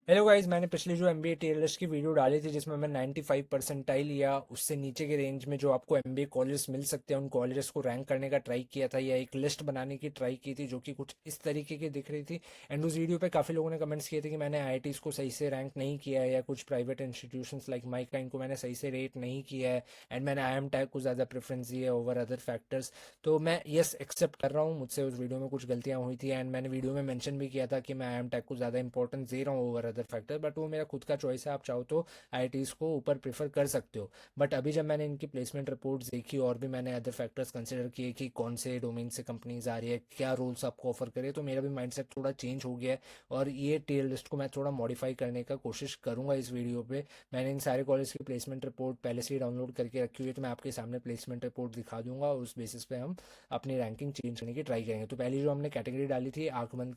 Hello guys, मैंने पिछली जो एमबीए टीएल लिस्ट की वीडियो डाली थी जिसमें मैं 95 परसेंटाइल या उससे नीचे के रेंज में जो आपको एमबीए कॉलेज मिल सकते हैं उन कॉलेजेस को रैंक करने का ट्राई किया था, या एक लिस्ट बनाने की ट्राई की थी जो कि कुछ इस तरीके की दिख रही थी। एंड उस वीडियो पे काफ़ी लोगों ने कमेंट्स किए थे कि मैंने आईआईटीज़ को सही से रैंक नहीं किया है, या कुछ प्राइवेट इंस्टीट्यूशंस लाइक माइका इनको मैंने सही से रेट नहीं किया है, एंड मैंने आईएम टैग को ज़्यादा प्रेफरेंस दी है ओवर अदर फैक्टर्स। तो मैं यस एक्सेप्ट कर रहा हूँ, मुझसे उस वीडियो में कुछ गलतियाँ हुई थी, एंड मैंने वीडियो में मेंशन भी किया था कि मैं आईएम टैग को ज़्यादा इंपॉर्टेंस दे रहा हूँ ओवर अदर फैक्टर, बट वो मेरा खुद का चॉइस है। आप चाहो तो आईआईटीज़ को ऊपर प्रेफर कर सकते हो। बट अभी जब मैंने इनकी प्लेसमेंट रिपोर्ट्स देखी और भी मैंने अदर फैक्टर्स कंसिडर किए कि कौन से डोमेन से कंपनीज आ रही है, क्या रोल्स आपको ऑफर करे, तो मेरा भी माइंडसेट थोड़ा चेंज हो गया है। और ये टेल लिस्ट को मैं थोड़ा मॉडिफाई करने का कोशिश करूंगा इस वीडियो पे। मैंने इन सारे कॉलेज की प्लेसमेंट रिपोर्ट पहले से ही डाउनलोड करके रखी हुई है, तो मैं आपके सामने प्लेसमेंट रिपोर्ट दिखा दूंगा। उस बेसिस पे हम अपनी रैंकिंग चेंज करने की ट्राई करेंगे। तो पहली जो हमने कैटेगरी डाली थी आंख बंद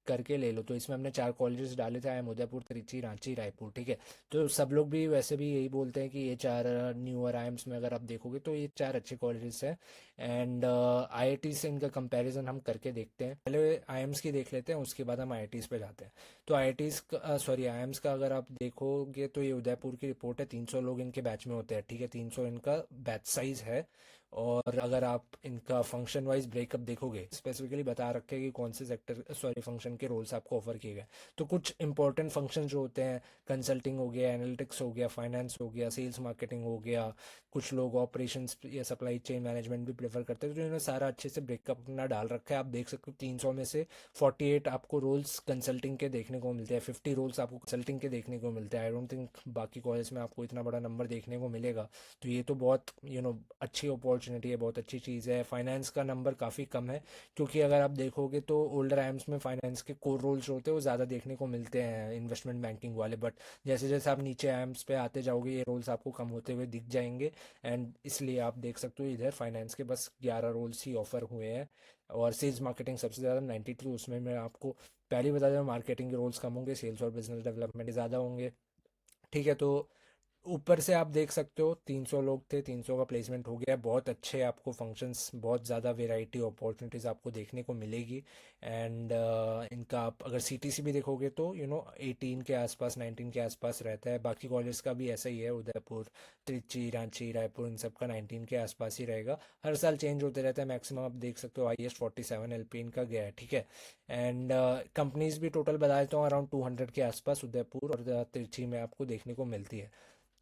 करके ले लो, तो इसमें हमने 4 कॉलेजेस डाले थे, आईएम उदयपुर, त्रिची, रांची, रायपुर। ठीक है। तो सब लोग भी वैसे भी यही बोलते हैं कि ये 4 न्यूअर आईएम्स में अगर आप देखोगे तो ये 4 अच्छे कॉलेजेस हैं। एंड आईआईटी से इनका कंपैरिजन हम करके देखते हैं। पहले आईएम्स की देख लेते हैं, उसके बाद हम आईआईटीज पे जाते हैं। तो आईआईटीज का सॉरी आईएम्स का अगर आप देखोगे तो ये उदयपुर की रिपोर्ट है। 300 लोग इनके बैच में होते हैं। ठीक है, 300 इनका बैच साइज है। और अगर आप इनका फंक्शन वाइज ब्रेकअप देखोगे, स्पेसिफिकली बता रखे हैं कि कौन से सेक्टर सॉरी फंक्शन के रोल्स आपको ऑफर किए गए। तो कुछ इंपॉर्टेंट फंक्शन जो होते हैं, कंसल्टिंग हो गया, एनालिटिक्स हो गया, फाइनेंस हो गया, सेल्स मार्केटिंग हो गया, कुछ लोग ऑपरेशंस या सप्लाई चेन मैनेजमेंट भी प्रेफर करते हैं। तो इन्होंने सारा अच्छे से ब्रेकअप अपना डाल रखा है। आप देख सकते हो 300 में से 48 आपको रोल्स कंसल्टिंग के देखने को मिलते हैं, 50 रोल्स आपको कंसल्टिंग के देखने को मिलते हैं। आई डोंट थिंक बाकी कॉलेज में आपको इतना बड़ा नंबर देखने को मिलेगा। तो ये तो बहुत अच्छी अपॉर्चुनिटी है, बहुत अच्छी चीज़ है। फाइनेंस का नंबर काफ़ी कम है, क्योंकि अगर आप देखोगे तो ओल्डर आईएम्स में फाइनेंस के कोर रोल्स होते हैं वो ज़्यादा देखने को मिलते हैं, इन्वेस्टमेंट बैंकिंग वाले। बट जैसे जैसे आप नीचे आईएम्स पे आते जाओगे ये रोल्स आपको कम होते हुए दिख जाएंगे। एंड इसलिए आप देख सकते हो इधर फाइनेंस के बस 11 रोल्स ही ऑफर हुए हैं। और सेल्स मार्केटिंग सबसे ज़्यादा 92, उसमें मैं आपको पहले ही बता दूँ मार्केटिंग के रोल्स कम होंगे, सेल्स और बिजनेस डेवलपमेंट ज़्यादा होंगे। ठीक है। तो ऊपर से आप देख सकते हो 300 लोग थे, 300 का प्लेसमेंट हो गया। बहुत अच्छे आपको फंक्शंस, बहुत ज़्यादा वेराइटी अपॉर्चुनिटीज़ आपको देखने को मिलेगी। एंड इनका आप अगर सीटीसी भी देखोगे तो 18 के आसपास, 19 के आसपास रहता है। बाकी कॉलेज का भी ऐसा ही है, उदयपुर, त्रिची, रांची, रायपुर, इन सब का 19 के आसपास ही रहेगा। हर साल चेंज होते रहता है। मैक्सिमम आप देख सकते हो हाईएस्ट 47 एलपी इनका गया है। ठीक है। एंड कंपनीज भी टोटल बता देता हूँ, अराउंड 200 के आसपास उदयपुर और त्रिची में आपको देखने को मिलती है।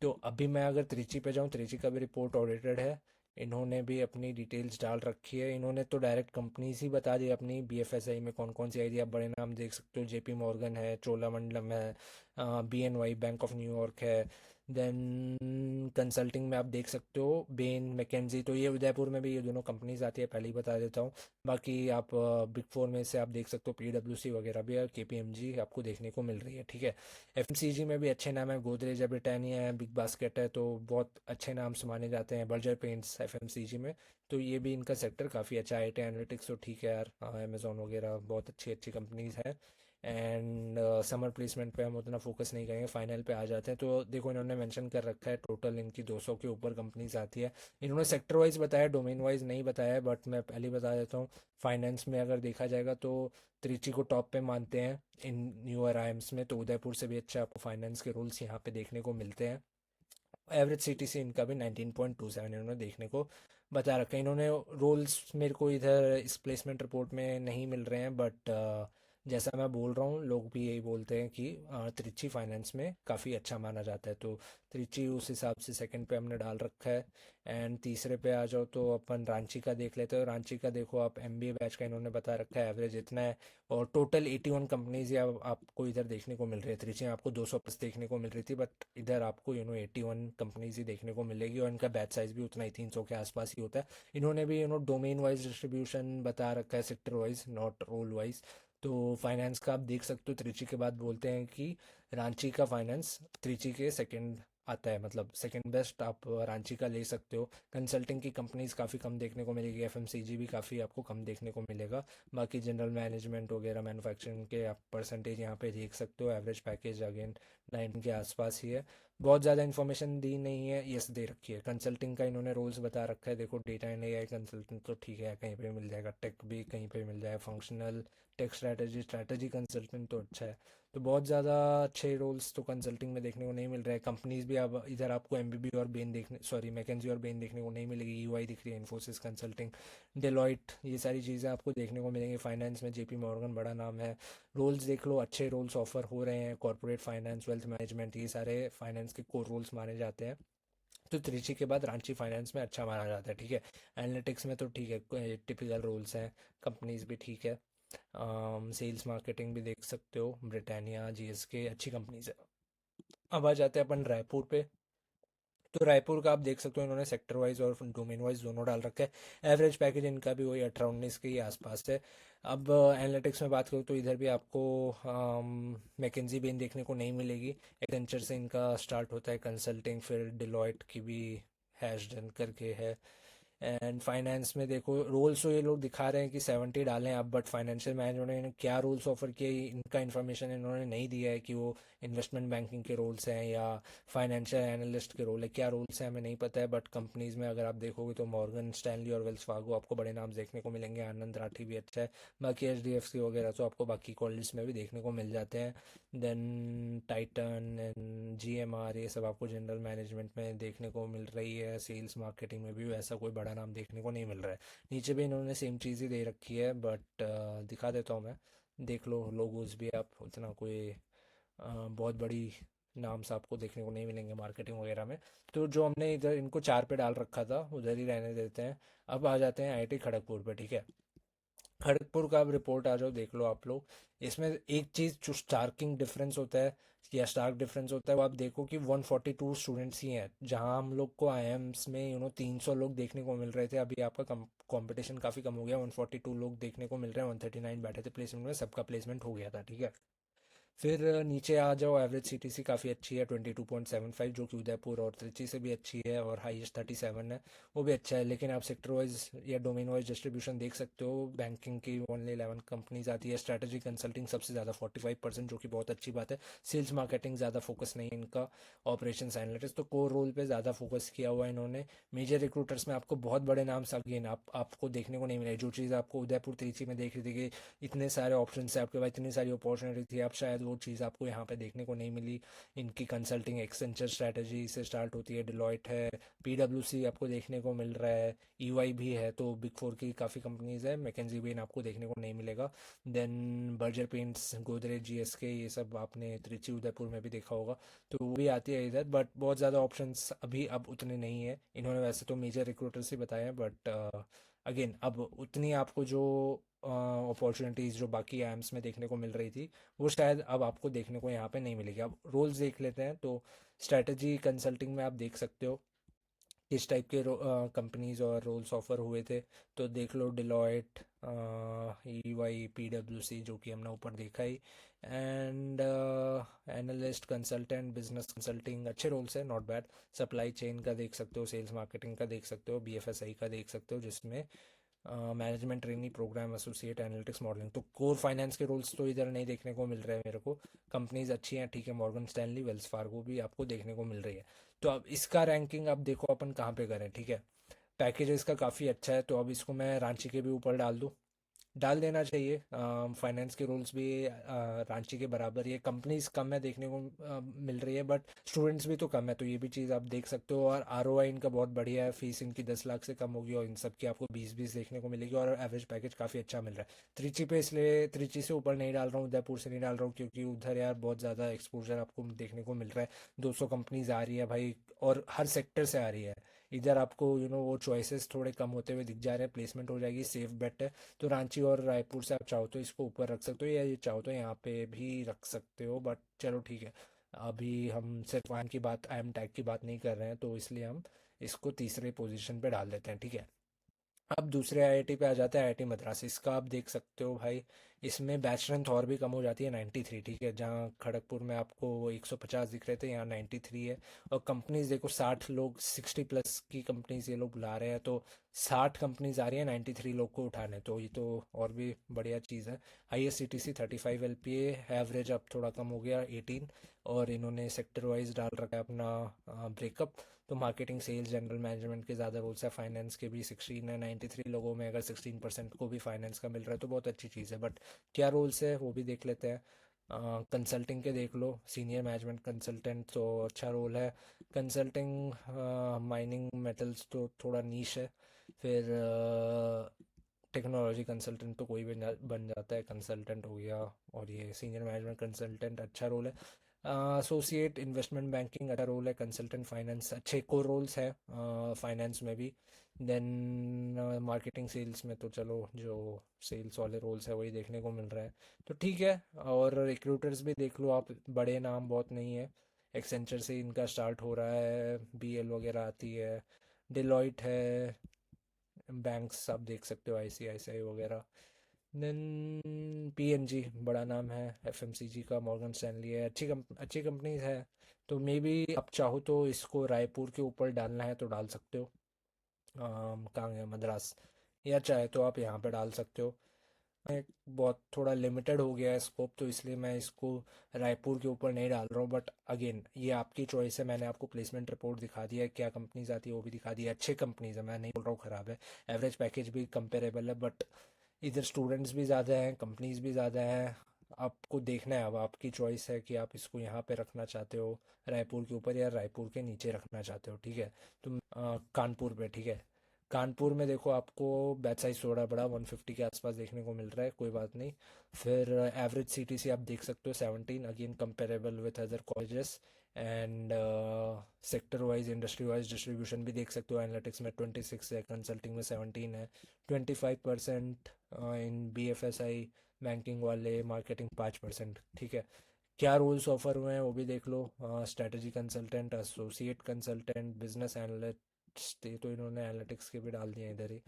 तो अभी मैं अगर त्रिची पे जाऊँ, त्रिची का भी रिपोर्ट ऑडिटेड है। इन्होंने भी अपनी डिटेल्स डाल रखी है। इन्होंने तो डायरेक्ट कंपनीज ही बता दी अपनी, बीएफएसआई में कौन कौन सी आई थी। आप बड़े नाम देख सकते हो, जेपी मॉर्गन है, चोलामंडलम है, बीएनवाई, बैंक ऑफ न्यूयॉर्क है। देन कंसल्टिंग में आप देख सकते हो बेन मैकेंजी। तो ये उदयपुर में भी ये दोनों कंपनीज आती है, पहले ही बता देता हूँ। बाकी आप बिग फोर में से आप देख सकते हो पीडब्ल्यूसी वगैरह भी है, केपीएमजी आपको देखने को मिल रही है। ठीक है। एफएमसीजी में भी अच्छे नाम है, गोदरेज है, ब्रिटानिया है, बिग बास्केट है। तो बहुत अच्छे नाम से माने जाते हैं। बर्जर पेंट्स एफएमसीजी में। तो ये भी इनका सेक्टर काफ़ी अच्छा है। आईटी एनालिटिक्स तो ठीक है यार, अमेजोन वगैरह बहुत अच्छी अच्छी कंपनीज है। एंड समर प्लेसमेंट पे हम उतना फोकस नहीं करेंगे, फाइनल पे आ जाते हैं। तो देखो इन्होंने मेंशन कर रखा है टोटल इनकी 200 के ऊपर कंपनीज आती है। इन्होंने सेक्टर वाइज बताया, डोमेन वाइज नहीं बताया है, बट मैं पहले ही बता देता हूँ। फाइनेंस में अगर देखा जाएगा तो त्रिची को टॉप पे मानते हैं इन न्यूअर आईएम्स में। तो उदयपुर से भी अच्छा आपको फाइनेंस के रूल्स यहाँ पे देखने को मिलते हैं। एवरेज सीटीसी इनका भी 19.27 इन्होंने देखने को बता रखा है। इन्होंने रोल्स मेरे को इधर इस प्लेसमेंट रिपोर्ट में नहीं मिल रहे हैं, बट जैसा मैं बोल रहा हूँ लोग भी यही बोलते हैं कि त्रिची फाइनेंस में काफ़ी अच्छा माना जाता है। तो त्रिची उस हिसाब से सेकंड पे हमने डाल रखा है। एंड तीसरे पे आ जाओ तो अपन रांची का देख लेते हो। रांची का देखो आप, एमबीए बैच का इन्होंने बता रखा है, एवरेज इतना है। और टोटल 81 कंपनीज या आपको इधर देखने को मिल रही है। त्रिची में आपको 200 प्लस देखने को मिल रही थी, बट इधर आपको 81 कंपनीज ही देखने को मिलेगी। और इनका बैच साइज भी उतना ही 300 के आसपास ही होता है। इन्होंने भी डोमेन वाइज डिस्ट्रीब्यूशन बता रखा है, sector wise, not role wise. तो फाइनेंस का आप देख सकते हो, त्रिची के बाद बोलते हैं कि रांची का फाइनेंस त्रिची के सेकंड आता है, मतलब सेकंड बेस्ट आप रांची का ले सकते हो। कंसल्टिंग की कंपनीज काफ़ी कम देखने को मिलेगी, एफएमसीजी भी काफ़ी आपको कम देखने को मिलेगा। बाकी जनरल मैनेजमेंट वगैरह, मैन्युफैक्चरिंग के आप परसेंटेज यहाँ पे देख सकते हो। एवरेज पैकेज अगेन 9 के आसपास ही है। बहुत ज़्यादा इन्फॉर्मेशन दी नहीं है, यस दे रखी है। कंसल्टिंग का इन्होंने रोल्स बता रखा है। देखो डेटा एंड एआई कंसल्टेंट तो ठीक है, कहीं पे मिल जाएगा। टेक भी कहीं पे मिल जाएगा। फंक्शनल टेक स्ट्रैटेजी कंसल्टेंट तो अच्छा है। तो बहुत ज़्यादा अच्छे रोल्स तो कंसल्टिंग में देखने को नहीं मिल रहे हैं। कंपनीज भी अब इधर आपको एमबीबी और बेन देखने, सॉरी मैकेंजी और बेन देखने को नहीं मिलेगी। ईवाई दिख रही है, इन्फोसिस कंसल्टिंग, डेलॉयट, ये सारी चीज़ें आपको देखने को मिलेंगी। फाइनेंस में जेपी मॉर्गन बड़ा नाम है। रोल्स देख लो, अच्छे रोल्स ऑफर हो रहे हैं। कॉर्पोरेट फाइनेंस, वेल्थ मैनेजमेंट, ये सारे फाइनेंस के कोर रोल्स माने जाते हैं। तो त्रिची के बाद रांची फाइनेंस में अच्छा माना जाता है, ठीक है। एनालिटिक्स में तो ठीक है, टिपिकल रोल्स हैं। कंपनीज भी ठीक है। सेल्स मार्केटिंग भी देख सकते हो, ब्रिटानिया, जीएसके, अच्छी कंपनीज है। अब आ जाते हैं अपन रायपुर पे। तो रायपुर का आप देख सकते हो, इन्होंने सेक्टर वाइज और डोमेन वाइज दोनों डाल रखा है। एवरेज पैकेज इनका भी वही 18-19 के ही आसपास है। अब एनालिटिक्स में बात करूँ तो इधर भी आपको मैकेंजी बेन देखने को नहीं मिलेगी। एक्सेंचर से इनका स्टार्ट होता है कंसल्टिंग, फिर डिलॉयट की भी हैश डन करके है। एंड फाइनेंस में देखो, रोल्स तो ये लोग दिखा रहे हैं कि 70 डालें आप, बट फाइनेंशियल मैनेजमेंट ने क्या रोल्स ऑफर किए इनका इन्फॉर्मेशन इन्होंने नहीं दिया है कि वो इन्वेस्टमेंट बैंकिंग के रोल्स हैं या फाइनेंशियल एनालिस्ट के रोल है। क्या रोल्स हैं हमें नहीं पता है, बट कंपनीज में अगर आप देखोगे तो मॉर्गन स्टैनली और वेल्स फार्गो आपको बड़े नाम देखने को मिलेंगे। आनंद राठी भी अच्छा है। बाकी एचडीएफसी वगैरह तो आपको बाकी कॉलेज में भी देखने को मिल जाते हैं। देन टाइटन एंड जीएमआर, ये सब आपको जनरल मैनेजमेंट में देखने को मिल रही है। सेल्स मार्केटिंग में भी वैसा कोई बड़ा नाम देखने को नहीं मिल रहा है। नीचे भी इन्होंने सेम चीज़ ही दे रखी है, बट दिखा देता हूँ मैं, देख लो। लोगोस भी आप उतना कोई बहुत बड़ी नाम्स आपको देखने को नहीं मिलेंगे मार्केटिंग वगैरह में। तो जो हमने इधर इनको 4 पे डाल रखा था उधर ही रहने देते हैं। अब आ जाते हैं आईआईटी खड़गपुर पे, ठीक है। खड़गपुर का अब रिपोर्ट आ जाओ, देख लो आप लोग। इसमें एक चीज़ जो स्टार्किंग डिफरेंस होता है या स्टार्क डिफरेंस होता है, वो आप देखो कि 142 स्टूडेंट्स ही हैं, जहां हम लोग को आईएम्स में 300 लोग देखने को मिल रहे थे। अभी आपका कंपटीशन काफ़ी कम हो गया, 142 लोग देखने को मिल रहे हैं। 139 बैठे थे प्लेसमेंट में, सबका प्लेसमेंट हो गया था, ठीक है। फिर नीचे आ जाओ, एवरेज सीटीसी काफ़ी अच्छी है 22.75, जो कि उदयपुर और त्रिची से भी अच्छी है, और हाईएस्ट 37 है, वो भी अच्छा है। लेकिन आप सेक्टर वाइज या डोमेन वाइज डिस्ट्रीब्यूशन देख सकते हो। बैंकिंग की ओनली 11 कंपनीज आती है। स्ट्रैटेजी कंसल्टिंग सबसे ज़्यादा 45%, जो कि बहुत अच्छी बात है। सेल्स मार्केटिंग ज़्यादा फोकस नहीं है इनका। ऑपरेशंस एनालिटिक्स तो कोर रोल पे ज़्यादा फोकस किया हुआ है इन्होंने। मेजर रिक्रूटर्स में आपको बहुत बड़े नाम अगेन आपको देखने को नहीं मिले। जो चीज़ आपको उदयपुर त्रिची में देख रही थी कि इतने सारे ऑप्शन है आपके पास, इतनी सारी अपॉर्चुनिटी थी, अब शायद वो चीज़ आपको यहाँ पे देखने को नहीं मिली। इनकी कंसल्टिंग एक्सेंचर स्ट्रैटेजी से स्टार्ट होती है, डिलॉयट है, पीडब्ल्यूसी आपको देखने को मिल रहा है, ईवाई भी है। तो बिग फोर की काफ़ी कंपनीज है। मैकेंजी बेन आपको देखने को नहीं मिलेगा। Then Berger Paints, Godrej, GSK, ये सब आपने त्रिची उदयपुर में भी देखा होगा, तो वो भी आती है इधर। बट बहुत ज़्यादा ऑप्शंस अभी अब उतने नहीं है। इन्होंने वैसे तो मेजर रिक्रूटर्स ही बताए हैं, बट अगेन अब उतनी आपको जो अपॉर्चुनिटीज़ जो बाकी एम्स में देखने को मिल रही थी, वो शायद अब आपको देखने को यहाँ पे नहीं मिलेगी। अब रोल्स देख लेते हैं। तो स्ट्रैटेजी कंसल्टिंग में आप देख सकते हो किस टाइप के कंपनीज और रोल्स ऑफर हुए थे। तो देख लो, डिलॉयट, ईवाई, पीडब्ल्यूसी, जो कि हमने ऊपर देखा ही। And analyst, consultant, business consulting, अच्छे रोल्स हैं, नॉट बैड। सप्लाई चेन का देख सकते हो, सेल्स मार्केटिंग का देख सकते हो, बीएफएसआई का देख सकते हो, जिसमें management trainee program associate analytics modelling. तो कोर फाइनेंस के रोल्स तो इधर नहीं देखने को मिल रहे हैं मेरे को। कंपनीज अच्छी हैं, ठीक है। मॉर्गन स्टैनली, वेल्स फार्गो भी आपको देखने को मिल रही है। तो अब इसका रैंकिंग अब देखो अपन कहाँ पे करें, ठीक है। पैकेज इसका काफ़ी अच्छा है, तो अब इसको मैं रांची के भी ऊपर डाल देना चाहिए। फाइनेंस के रोल्स भी रांची के बराबर ही है। कंपनीज कम है देखने को मिल रही है, बट स्टूडेंट्स भी तो कम है, तो ये भी चीज़ आप देख सकते हो। और आरओआई इनका बहुत बढ़िया है। फीस इनकी 10 लाख से कम होगी और इन सब की आपको 20-20 देखने को मिलेगी, और एवरेज पैकेज काफ़ी अच्छा मिल रहा है। त्रिची पे इसलिए त्रिची से ऊपर नहीं डाल रहा हूँ, उदयपुर से नहीं डाल रहा हूँ, क्योंकि उधर यार बहुत ज़्यादा एक्सपोजर आपको देखने को मिल रहा है। 200 कंपनीज आ रही है भाई, और हर सेक्टर से आ रही है। इधर आपको वो चॉइसेस थोड़े कम होते हुए दिख जा रहे हैं। प्लेसमेंट हो जाएगी, सेफ बेट है। तो रांची और रायपुर से आप चाहो तो इसको ऊपर रख सकते हो, या ये चाहो तो यहाँ पे भी रख सकते हो, बट चलो ठीक है। अभी हम सिर्फ आईएम की बात, आईएम टैग की बात नहीं कर रहे हैं, तो इसलिए हम इसको तीसरे पोजीशन पे डाल देते हैं, ठीक है। अब दूसरे आईआईटी पे आ जाते हैं, आईआईटी मद्रास। इसका आप देख सकते हो भाई, इसमें बैच स्ट्रेंथ और भी कम हो जाती है, 93, ठीक है। जहाँ खड़गपुर में आपको 150 दिख रहे थे, यहाँ 93 है। और कंपनीज देखो, 60 लोग, 60 प्लस की कंपनीज ये लोग बुला रहे हैं, तो 60 कंपनीज आ रही है 93 लोग को उठाने, तो ये तो और भी बढ़िया चीज़ है। ISCTC 35 LPA, एवरेज अब थोड़ा कम हो गया 18। और इन्होंने सेक्टर वाइज डाल रखा है अपना ब्रेकअप। तो मार्केटिंग, सेल्स, जनरल मैनेजमेंट के ज़्यादा रोल्स है। फाइनेंस के भी 16 है। 93 लोगों में अगर 16% को भी फाइनेंस का मिल रहा है तो बहुत अच्छी चीज़ है। बट क्या रोल्स है वो भी देख लेते हैं। कंसल्टिंग के देख लो, सीनियर मैनेजमेंट कंसल्टेंट तो अच्छा रोल है। कंसल्टिंग माइनिंग मेटल्स तो थोड़ा नीश है। फिर टेक्नोलॉजी कंसल्टेंट तो कोई भी बन जाता है, कंसल्टेंट हो गया। और ये सीनियर मैनेजमेंट कंसल्टेंट अच्छा रोल है। एसोसिएट इन्वेस्टमेंट बैंकिंग अच्छा रोल है। कंसल्टेंट फाइनेंस अच्छे को रोल्स है फाइनेंस में भी। देन मार्केटिंग सेल्स में तो चलो जो सेल्स वाले रोल्स है वही देखने को मिल रहा है, तो ठीक है। और रिक्रूटर्स भी देख लो आप, बड़े नाम बहुत नहीं है। एक्सेंचर से इनका स्टार्ट हो रहा है, बीएल वगैरह आती है, डिलॉइट है, बैंक्स आप देख सकते हो आईसीआईसीआई वगैरह। देन पीएनजी बड़ा नाम है, एफएमसीजी का मॉर्गन स्टैनली है, अच्छी कंपनीज है। तो मे बी आप चाहो तो इसको रायपुर के ऊपर डालना है तो डाल सकते हो, कहाँ है, मद्रास, या चाहे तो आप यहाँ पे डाल सकते हो। बहुत थोड़ा लिमिटेड हो गया है स्कोप, तो इसलिए मैं इसको रायपुर के ऊपर नहीं डाल रहा हूँ। बट अगेन ये आपकी चॉइस है, मैंने आपको प्लेसमेंट रिपोर्ट दिखा दिया है, क्या कंपनीज आती है वो भी दिखा दिया है, अच्छे कंपनीज है, मैं नहीं बोल रहा हूँ ख़राब है। एवरेज पैकेज भी कंपेरेबल है, बट इधर स्टूडेंट्स भी ज़्यादा हैं, कंपनीज भी ज़्यादा हैं। आपको देखना है, अब आपकी चॉइस है कि आप इसको यहाँ पे रखना चाहते हो रायपुर के ऊपर या रायपुर के नीचे रखना चाहते हो, ठीक है। तो कानपुर पे, ठीक है। कानपुर में देखो आपको बैच साइज थोड़ा बड़ा 150 के आसपास देखने को मिल रहा है, कोई बात नहीं। फिर एवरेज सीटीसी आप देख सकते हो 17, again comparable with other colleges. And sector wise industry wise distribution भी देख सकते हो, एनालिटिक्स में 26 है, कंसल्टिंग में 17 है, 25% इन बीएफएसआई, बैंकिंग वाले, मार्केटिंग 5%, ठीक है। क्या रोल्स ऑफर हुए हैं वो भी देख लो, strategy consultant, associate consultant, business analyst, ये तो इन्होंने एनालिटिक्स के भी डाल दिए हैं इधर ही।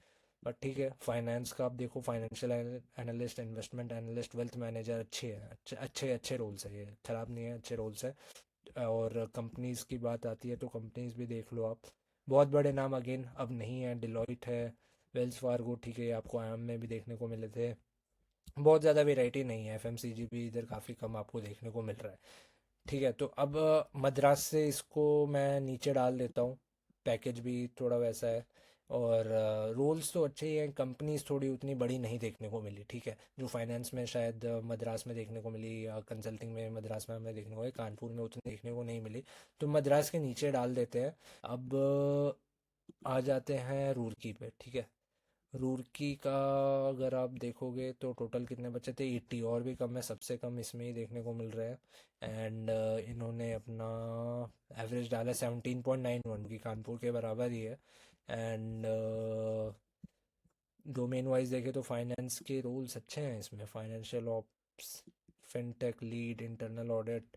बट ठीक है, फाइनेंस का आप देखो, financial analyst, investment analyst, wealth manager, अच्छे हैं, अच्छे अच्छे अच्छे रोल्स है, ये खराब नहीं है, अच्छे रोल्स है। और कंपनीज की बात आती है तो कंपनीज भी देख लो आप, बहुत बड़े नाम अगेन अब नहीं है, डिलॉइट है, वेल्स फार्गो, ठीक है, ये आपको आयाम में भी देखने को मिले थे। बहुत ज़्यादा वैरायटी नहीं है, एफएमसीजी भी इधर काफ़ी कम आपको देखने को मिल रहा है, ठीक है। तो अब मद्रास से इसको मैं नीचे डाल देता हूँ, पैकेज भी थोड़ा वैसा है। और रोल्स तो अच्छे ही हैं, कंपनीज थोड़ी उतनी बड़ी नहीं देखने को मिली, ठीक है। जो फाइनेंस में शायद मद्रास में देखने को मिली, या कंसल्टिंग में मद्रास में हमें देखने को मिली, कानपुर में उतनी देखने को नहीं मिली। तो मद्रास के नीचे डाल देते हैं। अब आ जाते हैं रुड़की पे, ठीक है। रुड़की का अगर आप देखोगे तो टोटल कितने बचे थे, 80, और भी कम है, सबसे कम इसमें ही देखने को मिल रहा है। एंड इन्होंने अपना एवरेज डाला 17.91 की, कानपुर के बराबर ही है। एंड डोमेन वाइज देखे तो फाइनेंस के रोल्स अच्छे हैं इसमें, financial ops, fintech lead, internal audit.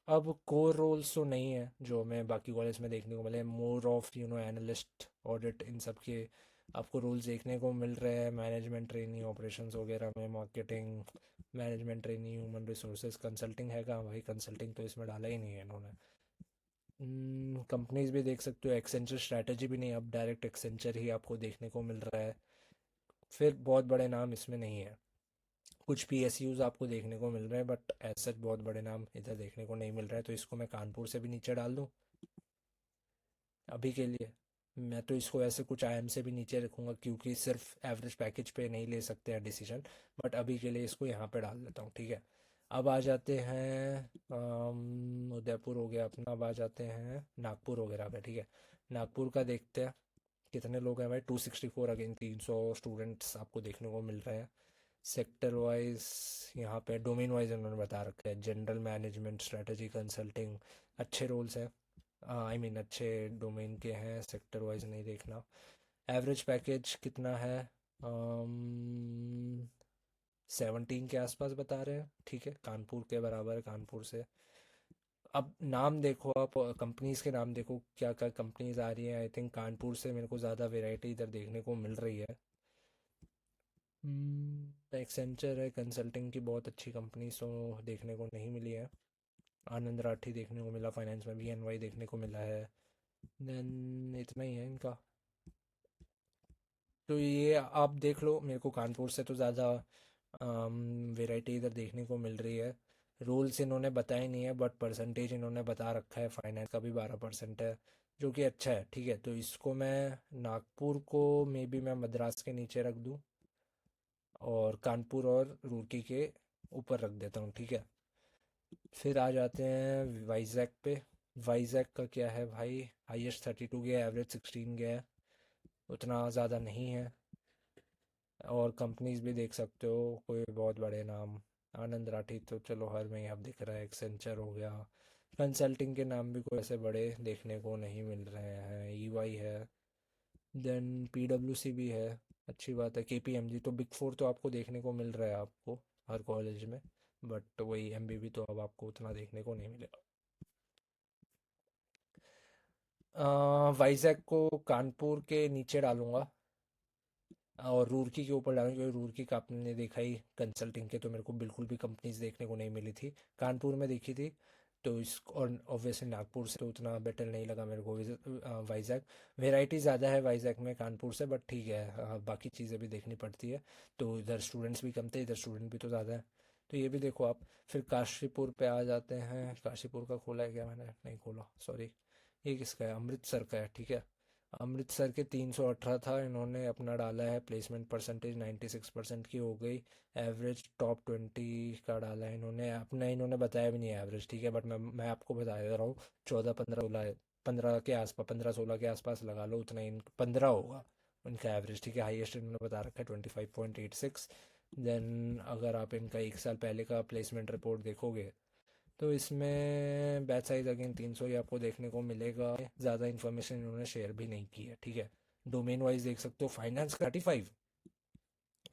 अब कोर रोल्स तो नहीं है जो हमें बाकी कॉलेज में देखने को मिले, मोर ऑफ एनालिस्ट, ऑडिट, इन सब के आपको रोल्स देखने को मिल रहे हैं। मैनेजमेंट ट्रेनी, ऑपरेशंस वगैरह में, marketing, management trainee, human resources, consulting है कहाँ भाई, कंसल्टिंग तो इसमें डाला ही नहीं है इन्होंने। कंपनीज भी देख सकते हो, एक्सेंचर स्ट्रैटेजी भी नहीं, अब डायरेक्ट एक्सेंचर ही आपको देखने को मिल रहा है। फिर बहुत बड़े नाम इसमें नहीं है, कुछ पीएसयूज आपको देखने को मिल रहे हैं, बट एज सच बहुत बड़े नाम इधर देखने को नहीं मिल रहा है, तो इसको मैं कानपुर से भी नीचे डाल दूँ अभी के लिए। मैं तो इसको ऐसे कुछ आईएम से भी नीचे रखूँगा, क्योंकि सिर्फ एवरेज पैकेज पे नहीं ले सकते हैं डिसीजन। बट अभी के लिए इसको यहाँ पे डाल देता हूँ, ठीक है। अब आ जाते हैं उदयपुर हो गया अपना, अब आ जाते हैं नागपुर वगैरह पे, ठीक है। नागपुर का देखते हैं कितने लोग हैं भाई, 264, अगेन 300 स्टूडेंट्स आपको देखने को मिल रहे हैं। सेक्टर वाइज यहाँ पे डोमेन वाइज उन्होंने बता रखा है, जनरल मैनेजमेंट, स्ट्रेटजी कंसल्टिंग, अच्छे रोल्स हैं, आई मीन अच्छे डोमेन के हैं, सेक्टर वाइज नहीं देखना। एवरेज पैकेज कितना है, 17 के आसपास बता रहे हैं, ठीक है, कानपुर के बराबर है, कानपुर से। अब नाम देखो आप, कंपनीज के नाम देखो, क्या क्या कंपनीज आ रही हैं, आई थिंक कानपुर से मेरे को ज़्यादा वैरायटी इधर देखने को मिल रही है। एक्सेंचर है, कंसल्टिंग की बहुत अच्छी कंपनी तो देखने को नहीं मिली है। आनंद राठी देखने को मिला, फाइनेंस में बीएनवाई देखने को मिला है। देन इतना ही है इनका। तो ये आप देख लो, मेरे को कानपुर से तो ज़्यादा वैरायटी इधर देखने को मिल रही है। रूल्स इन्होंने बताए नहीं है, बट परसेंटेज इन्होंने बता रखा है, फाइनेंस का भी 12% है, जो कि अच्छा है, ठीक है। तो इसको मैं नागपुर को मे बी मैं मद्रास के नीचे रख दूँ, और कानपुर और रुड़की के ऊपर रख देता हूँ, ठीक है। फिर आ जाते हैं वाइजैक पे। वाइजैक का क्या है भाई, हाईएस्ट 32 गया, एवरेज 16 गया है, उतना ज़्यादा नहीं है। और कंपनीज भी देख सकते हो, कोई बहुत बड़े नाम, आनंद राठी तो चलो हर में अब दिख रहा है, एक्सेंचर हो गया। कंसल्टिंग के नाम भी कोई ऐसे बड़े देखने को नहीं मिल रहे हैं, ईवाई है, देन पीडब्ल्यूसी भी है, अच्छी बात है। केपीएमजी तो बिग फोर तो आपको देखने को मिल रहा है आपको हर कॉलेज में, बट वही एमबीबी तो अब आपको उतना देखने को नहीं मिलेगा। वाइजैक को कानपुर के नीचे डालूंगा और रूरकी के ऊपर डालूंगा, क्योंकि रूरकी का आपने देखा ही, कंसल्टिंग के तो मेरे को बिल्कुल भी कंपनीज देखने को नहीं मिली थी। कानपुर में देखी थी, तो इस और ऑब्वियसली नागपुर से तो उतना बेटर नहीं लगा मेरे को वाइजैक। वेराइटी ज़्यादा है वाइजैक में कानपुर से, बट ठीक है, बाकी चीज़ें भी देखनी पड़ती है। तो इधर स्टूडेंट्स भी कम थे, इधर स्टूडेंट भी तो ज़्यादा है, तो ये भी देखो आप। फिर काशीपुर पे आ जाते हैं। काशीपुर का खोला है क्या मैंने, नहीं खोला, सॉरी। ये किसका है, अमृतसर का है, ठीक है। अमृतसर के 318 था, इन्होंने अपना डाला है प्लेसमेंट परसेंटेज 96% की हो गई। एवरेज टॉप 20 का डाला है इन्होंने अपना, इन्होंने बताया भी नहीं है एवरेज, ठीक है, बट मैं आपको बता दे रहा हूँ। 14 15 16, 15 के आसपास, 15 16 के आसपास लगा लो, उतना इन 15 होगा उनका एवरेज, ठीक है। हाईएस्ट इन्होंने बता रखा है 25.86। देन अगर आप इनका 1 साल पहले का प्लेसमेंट रिपोर्ट देखोगे, तो इसमें बैच साइज अगेन 300 ही आपको देखने को मिलेगा। ज़्यादा इन्फॉर्मेशन इन्होंने शेयर भी नहीं की है, ठीक है। डोमेन वाइज देख सकते हो, फाइनेंस का 35।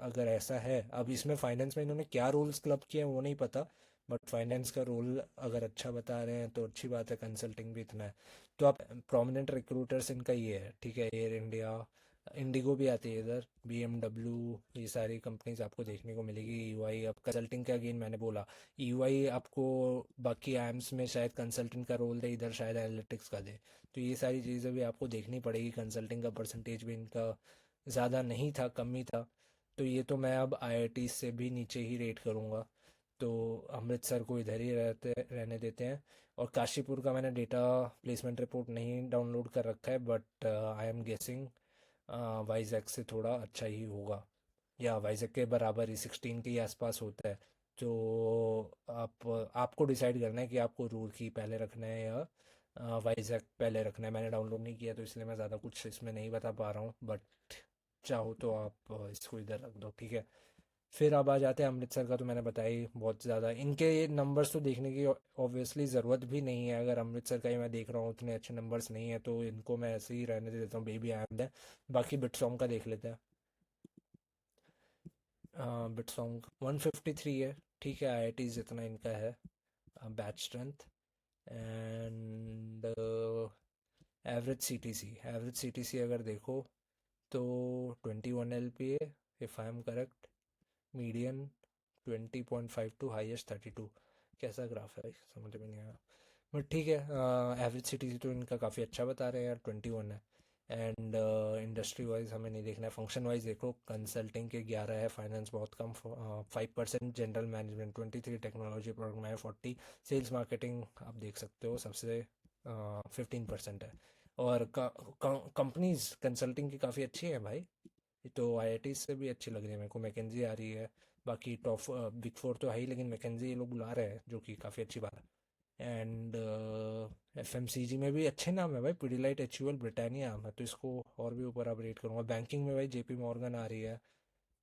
अगर ऐसा है, अब इसमें फाइनेंस में इन्होंने क्या रोल्स क्लब किए हैं वो नहीं पता, बट फाइनेंस का रोल अगर अच्छा बता रहे हैं तो अच्छी बात है, कंसल्टिंग भी इतना है। तो आप प्रोमिनेंट रिक्रूटर्स इनका ये है, ठीक है। एयर इंडिया, इंडिगो भी आती है इधर, बीएमडब्ल्यू, ये सारी कंपनीज आपको देखने को मिलेगी। ईवाई, अब कंसल्टिंग का अगेन मैंने बोला, ईवाई आपको बाकी आइम्स में शायद कंसल्टिंग का रोल दे, इधर शायद एनालिटिक्स का दे। तो ये सारी चीज़ें भी आपको देखनी पड़ेगी। कंसल्टिंग का परसेंटेज भी इनका ज़्यादा नहीं था, कम ही था। तो ये तो मैं अब आईआईटी से भी नीचे ही रेट करूँगा। तो अमृतसर को इधर ही रहने देते हैं। और काशीपुर का मैंने डेटा प्लेसमेंट रिपोर्ट नहीं डाउनलोड कर रखा है, but I am guessing Vizag से थोड़ा अच्छा ही होगा, या वाइजैक के बराबर ही 16 के ही आसपास होता है। तो आपको डिसाइड करना है कि आपको रूरकी पहले रखना है या वाइजैक पहले रखना है। मैंने डाउनलोड नहीं किया तो इसलिए मैं ज़्यादा कुछ इसमें नहीं बता पा रहा हूँ, बट चाहो तो आप इसको इधर रख दो, ठीक है। फिर अब आ जाते हैं अमृतसर का, तो मैंने बताया ही बहुत ज़्यादा, इनके ये नंबर्स तो देखने की ऑब्वियसली ज़रूरत भी नहीं है। अगर अमृतसर का ही मैं देख रहा हूँ, उतने अच्छे नंबर्स नहीं है, तो इनको मैं ऐसे ही रहने दे देता हूँ, बेबी आनंद है। बाकी बिटसॉन्ग का देख लेते हैं। बिटसॉन्ग 153 है, ठीक है, आईआईटी जितना इनका है batch strength. And average CTC, average CTC अगर देखो तो 21 LPA, if I am correct. Median 20.52, highest 32। कैसा ग्राफ है भाई, समझ में नहीं आया, बट ठीक है। एवरेज सीटीसी तो इनका काफ़ी अच्छा बता रहे हैं यार, 21 है। एंड इंडस्ट्री वाइज हमें नहीं देखना है, फंक्शन वाइज देखो, कंसल्टिंग के 11 है, फाइनेंस बहुत कम 5%, जनरल मैनेजमेंट 23, टेक्नोलॉजी प्रोडक्ट में 40, सेल्स मार्केटिंग आप देख सकते हो सबसे 15% है। और कंपनीज कंसल्टिंग की काफ़ी अच्छी है भाई, ये तो आईआईटी से भी अच्छी लग रही है मेरे को। मैकेंजी आ रही है, बाकी टॉप बिग फोर तो है ही, लेकिन मैकेंजी ये लोग बुला रहे हैं, जो कि काफ़ी अच्छी बात है। एंड एफएमसीजी में भी अच्छे नाम है भाई, पिडिलाइट, एचयूएल, ब्रिटानिया। मैं तो इसको और भी ऊपर अपग्रेड करूँगा। बैंकिंग में भाई जेपी मॉर्गन आ रही है,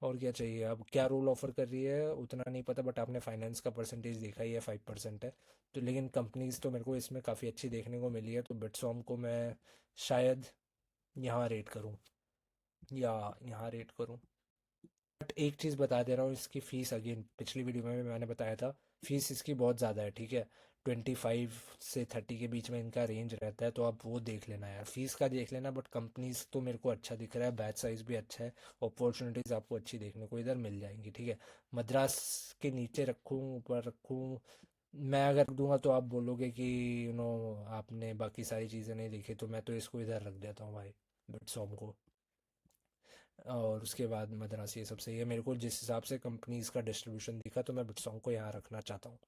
और क्या चाहिए। अब क्या रोल ऑफर कर रही है उतना नहीं पता, बट आपने फाइनेंस का परसेंटेज देखा ही है, 5% है। तो लेकिन कंपनीज तो मेरे को इसमें काफ़ी अच्छी देखने को मिली है, तो बिटसॉम को मैं शायद यहाँ रेट करूँ, या यहाँ रेट करूँ। बट एक चीज़ बता दे रहा हूँ, इसकी फ़ीस अगेन पिछली वीडियो में भी मैंने बताया था, फ़ीस इसकी बहुत ज़्यादा है, ठीक है। 25 से 30 के बीच में इनका रेंज रहता है, तो आप वो देख लेना यार, फीस का देख लेना। बट कंपनीज तो मेरे को अच्छा दिख रहा है, बैच साइज़ भी अच्छा है, अपॉर्चुनिटीज़ आपको अच्छी देखने को इधर मिल जाएंगी, ठीक है। मद्रास के नीचे रखूँ ऊपर रखूँ, मैं अगर दूंगा तो आप बोलोगे कि आपने बाकी सारी चीज़ें नहीं देखी, तो मैं तो इसको इधर रख देता हूँ भाई, बिटसॉम को। और उसके बाद मद्रास, ये सब सही है मेरे को जिस हिसाब से कंपनीज का डिस्ट्रीब्यूशन दिखा, तो मैं बिटसॉन्ग को यहाँ रखना चाहता हूँ।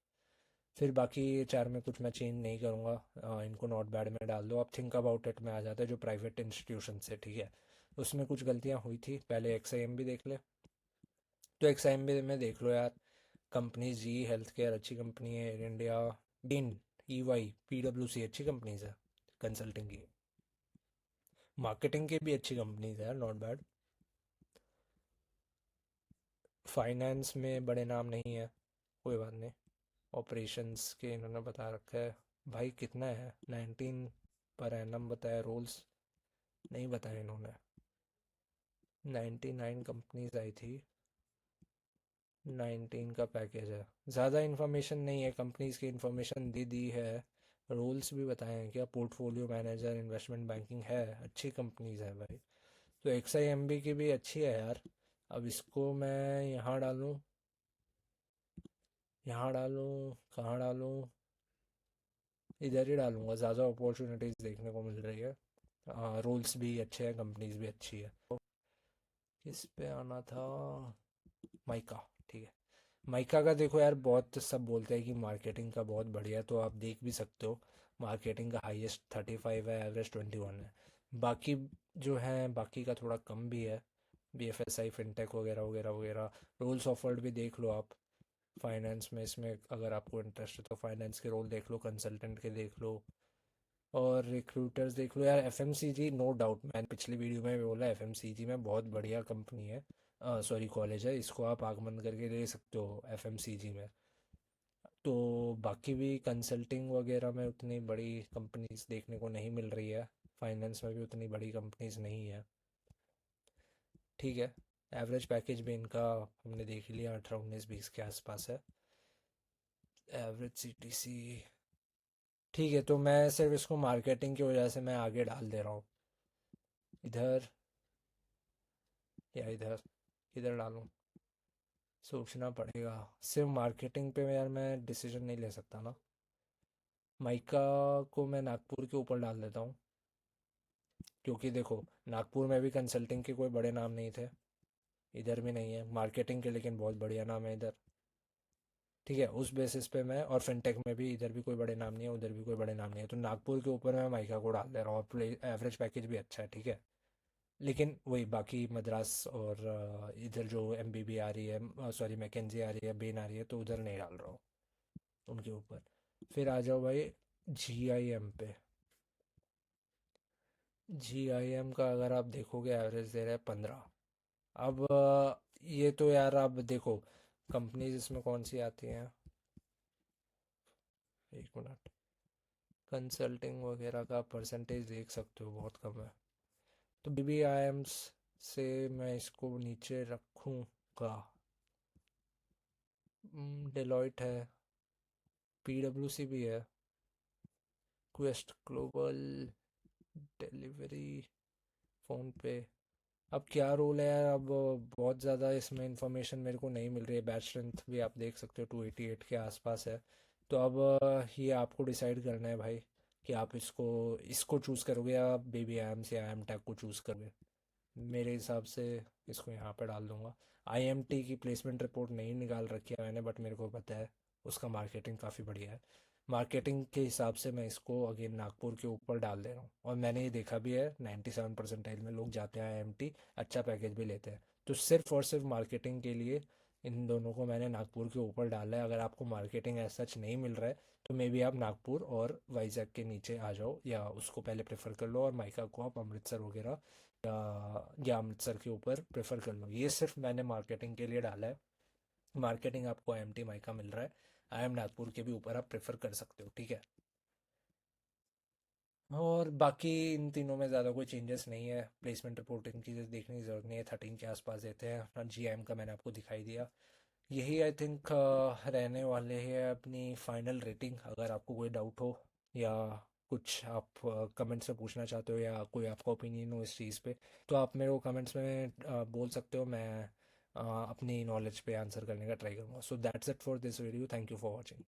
फिर बाकी ये चार में कुछ मैं चेंज नहीं करूँगा, इनको नॉट बैड में डाल दो। अब थिंक अबाउट इट में आ जाता है, जो प्राइवेट इंस्टीट्यूशन से, ठीक है। उसमें कुछ गलतियाँ हुई थी, पहले एक्सआईएम भी देख ले। तो XIMB में देख लो यार, कंपनीज जी हेल्थ केयर अच्छी कंपनी है, एयर इंडिया, डिन, EY, PwC अच्छी कंपनीज है कंसल्टिंग की। मार्केटिंग की भी अच्छी कंपनीज है, नॉट बैड। फाइनेंस में बड़े नाम नहीं है, कोई बात नहीं। ऑपरेशंस के इन्होंने बता रखा है। भाई कितना है, 19 पर एनम बताया, रोल्स नहीं बताया इन्होंने। 99 कंपनीज आई थी, 19 का पैकेज है। ज़्यादा इन्फॉर्मेशन नहीं है, कंपनीज की इन्फॉर्मेशन दे दी है। रोल्स भी बताए हैं क्या, पोर्टफोलियो मैनेजर, इन्वेस्टमेंट बैंकिंग है, अच्छी कंपनीज है भाई। तो XIMB की भी अच्छी है यार। अब इसको मैं यहाँ डालूँ, यहाँ डालूँ, कहाँ डालूँ, इधर ही डालूंगा, ज़्यादा अपॉर्चुनिटीज़ देखने को मिल रही है। रोल्स भी अच्छे हैं, कंपनीज भी अच्छी है। तो किस पे आना था, माइका, ठीक है। माइका का देखो यार, बहुत सब बोलते हैं कि मार्केटिंग का बहुत बढ़िया है, तो आप देख भी सकते हो। मार्केटिंग का हाईएस्ट 35 है, एवरेज 21 है। बाकी जो है, बाकी का थोड़ा कम भी है, BFSI, फिनटेक वगैरह वगैरह वगैरह। रोल्स ऑफर्ड भी देख लो आप। फाइनेंस में, इसमें अगर आपको इंटरेस्ट है तो फाइनेंस के रोल देख लो, कंसल्टेंट के देख लो, और रिक्रूटर्स देख लो यार। FMCG नो डाउट, मैंने पिछली वीडियो में भी बोला, FMCG में बहुत बढ़िया कंपनी है, सॉरी कॉलेज है, इसको आप आग बंद करके ले सकते हो FMCG में। तो बाकी भी कंसल्टिंग वगैरह में उतनी बड़ी कंपनीज देखने को नहीं मिल रही है, फाइनेंस में भी उतनी बड़ी कंपनीज नहीं है, ठीक है। एवरेज पैकेज भी इनका हमने देख लिया, 18 19 20 के आसपास है एवरेज CTC। ठीक है, तो मैं सिर्फ इसको मार्केटिंग की वजह से मैं आगे डाल दे रहा हूँ, इधर या इधर, किधर डालूं, सोचना पड़ेगा। सिर्फ मार्केटिंग पे यार मैं डिसीजन नहीं ले सकता ना। माइका को मैं नागपुर के ऊपर डाल देता हूँ, क्योंकि देखो नागपुर में भी कंसल्टिंग के कोई बड़े नाम नहीं थे, इधर भी नहीं है मार्केटिंग के, लेकिन बहुत बढ़िया नाम है इधर, ठीक है। उस बेसिस पे मैं, और फिनटेक में भी इधर भी कोई बड़े नाम नहीं है, उधर भी कोई बड़े नाम नहीं है, तो नागपुर के ऊपर मैं माइका को डाल दे रहा हूँ, और एवरेज पैकेज भी अच्छा है, ठीक है। लेकिन वही बाकी मद्रास और इधर जो MBB आ रही है, सॉरी मैकेंजी आ रही है, बेन आ रही है, तो उधर नहीं डाल रहा हूँ उनके ऊपर। फिर आ जाओ भाई GIM पे। GIM का अगर आप देखोगे, एवरेज दे रहा है 15। अब ये तो यार आप देखो, कंपनीज इसमें कौन सी आती हैं, एक मिनट, कंसल्टिंग वगैरह का परसेंटेज देख सकते हो, बहुत कम है। तो BBIMs से मैं इसको नीचे रखूँगा। डेलॉयट है, PwC भी है, क्वेस्ट ग्लोबल, डिलीवरी, फ़ोन पे। अब क्या रोल है यार, अब बहुत ज़्यादा इसमें इंफॉर्मेशन मेरे को नहीं मिल रही है। बैच स्ट्रेंथ भी आप देख सकते हो, 288 के आसपास है। तो अब ये आपको डिसाइड करना है भाई, कि आप इसको इसको चूज़ करोगे या BBIM से IM टैग को चूज़ करोगे। मेरे हिसाब से इसको यहाँ पे डाल दूंगा। IMT की प्लेसमेंट रिपोर्ट नहीं निकाल रखी है मैंने, बट मेरे को पता है उसका मार्केटिंग काफ़ी बढ़िया है। मार्केटिंग के हिसाब से मैं इसको अगेन नागपुर के ऊपर डाल दे रहा हूँ, और मैंने ये देखा भी है 97 परसेंटाइल में लोग जाते हैं IMT, अच्छा पैकेज भी लेते हैं। तो सिर्फ और सिर्फ मार्केटिंग के लिए इन दोनों को मैंने नागपुर के ऊपर डाला है। अगर आपको मार्केटिंग एज सच नहीं मिल रहा है, तो मे बी आप नागपुर और वाइजैक के नीचे आ जाओ, या उसको पहले प्रेफर कर लो, और माइका को आप अमृतसर वगैरह या अमृतसर के ऊपर प्रेफर कर लो। ये सिर्फ मैंने मार्केटिंग के लिए डाला है। मार्केटिंग आपको IMT माइका मिल रहा है, IM नागपुर के भी ऊपर आप प्रेफर कर सकते हो, ठीक है। और बाकी इन तीनों में ज़्यादा कोई चेंजेस नहीं है। प्लेसमेंट रिपोर्ट इनकी देखने की ज़रूरत नहीं है, 13 के आसपास देते हैं। GIM का मैंने आपको दिखाई दिया। यही आई थिंक रहने वाले हैं अपनी फाइनल रेटिंग। अगर आपको कोई डाउट हो, या कुछ आप कमेंट्स में पूछना चाहते हो, या कोई आपका ओपिनियन हो इस चीज़ पे, तो आप मेरे को कमेंट्स में बोल सकते हो। मैं अपनी नॉलेज पे आंसर करने का ट्राई करूँगा। So that's it for this video, thank you for watching.